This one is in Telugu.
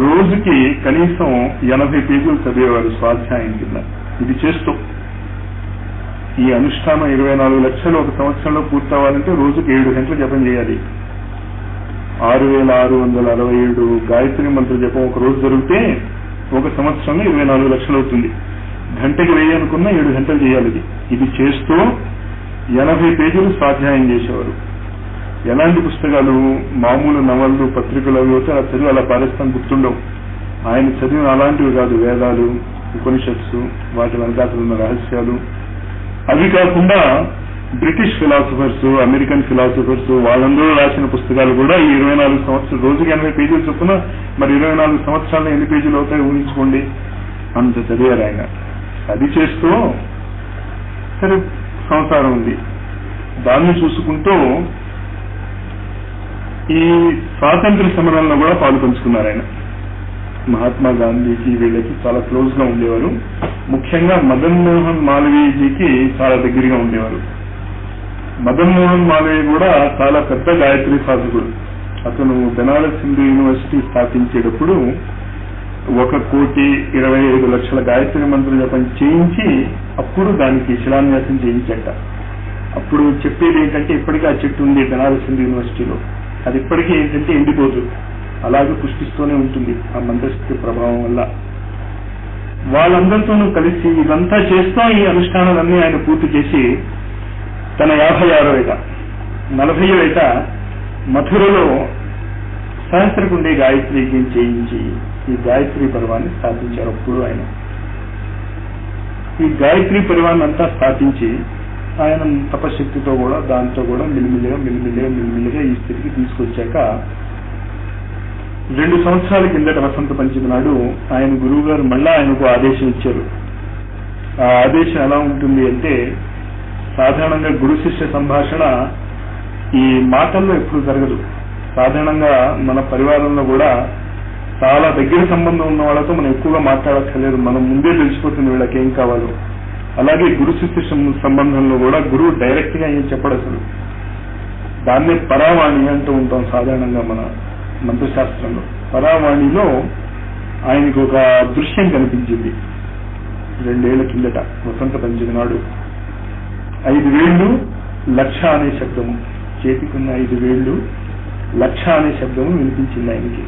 రోజుకి కనీసం 80 పేజీలు చదివేవారు స్వాధ్యాయం కింద. ఇది చేస్తూ ఈ అనుష్ఠానం 24 లక్షలు ఒక సంవత్సరంలో పూర్తవ్వాలంటే రోజుకి 7 గంటలు జపం చేయాలి. 6667 గాయత్రి మంత్ర జపం ఒక రోజు జరిగితే ఒక సంవత్సరంలో 24 లక్షలు అవుతుంది. గంటకి 1000 అనుకున్నా 7 గంటలు చేయాలి. ఇది చేస్తూ 80 పేజీలు స్వాధ్యాయం చేసేవారు. ఎలాంటి పుస్తకాలు? మామూలు నవళ్ళు, పత్రికలు అవి అయితే అలా చదివి అలా పారేస్తాను, గుర్తుండవు. ఆయన చదివిన అలాంటివి కాదు. వేదాలు, ఉపనిషత్సు, వాటి వెనకాతలు ఉన్న రహస్యాలు. అవి కాకుండా బ్రిటిష్ ఫిలాసఫర్స్, అమెరికన్ ఫిలాసఫర్స్ వాళ్ళందరూ రాసిన పుస్తకాలు కూడా ఈ 24 సంవత్సరాలు, రోజుకి 80 పేజీలు చొప్పున. మరి 24 సంవత్సరాలు ఎన్ని పేజీలు అవుతాయి ఊహించుకోండి. అంత చదివారు ఆయన. అది చేస్తూ సరే సంసారం ఉంది, దాన్ని చూసుకుంటూ ఈ స్వాతంత్ర సమరంలో కూడా పాలు పంచుకున్నారు ఆయన. మహాత్మా గాంధీకి వీళ్ళకి చాలా క్లోజ్ గా ఉండేవారు. ముఖ్యంగా మదన్ మోహన్ మాలవీజీకి చాలా దగ్గరగా ఉండేవారు. మదన్ మోహన్ మాలవీయ కూడా చాలా పెద్ద గాయత్రి సాధకుడు. అతను బెనారస్ హిందూ యూనివర్సిటీ స్థాపించేటప్పుడు 1,25,00,000 గాయత్రి మంత్ర జపం చేయించి అప్పుడు దానికి శిలాన్యాసం చేయించట. అప్పుడు చెప్పేది ఏంటంటే, ఇప్పటికీ ఆ చెట్టు ఉంది బెనారస్ హిందూ యూనివర్సిటీలో. అది ఇప్పటికీ ఏంటంటే ఎండిపోదు, అలాగే పుష్పిస్తూనే ఉంటుంది ఆ మంత్రశక్తి ప్రభావం వల్ల. వాళ్ళందరితోనూ కలిసి ఇదంతా చేస్తూ ఈ అనుష్ఠానాలన్నీ ఆయన పూర్తి చేసి తన 56వ ఏట 40వ ఏట మథురలో సహస్రకుండే గాయత్రి చేయించి ఈ గాయత్రి పర్వాన్ని స్థాపించారు. అప్పుడు ఆయన ఈ గాయత్రి పర్వాన్ని అంతా స్థాపించి ఆయన తపశక్తితో కూడా దాంతో కూడా మిలిమిలిగా ఈ స్థితికి తీసుకొచ్చాక 2 సంవత్సరాల కిందట వసంత పంచమి నాడు ఆయన గురువు గారు మళ్ళా ఆయనకు ఆదేశం ఇచ్చారు. ఆ ఆదేశం ఎలా ఉంటుంది అంటే, సాధారణంగా గురు శిష్య సంభాషణ ఈ మాటల్లో ఎప్పుడు జరగదు. సాధారణంగా మన పరివారంలో కూడా చాలా దగ్గర సంబంధం ఉన్న వాళ్ళతో మనం ఎక్కువగా మాట్లాడక్కర్లేదు, మనం ముందే తెలిసిపోతుంది వీళ్ళకి ఏం కావాలో. అలాగే గురు శిష్య సంబంధంలో కూడా గురువు డైరెక్ట్ గా ఏం చెప్పడు అసలు. దాన్నే పరావాణి అంటూ ఉంటాం సాధారణంగా మన మంత్రశాస్త్రంలో. పరావాణిలో ఆయనకు ఒక దృశ్యం కనిపించింది 2 ఏళ్ల కిందట వసంత పంచమి నాడు. 5 వేళ్లు లక్ష అనే శబ్దము, చేతికున్న 5 వేళ్లు లక్ష అనే శబ్దము వినిపించింది ఆయనకి.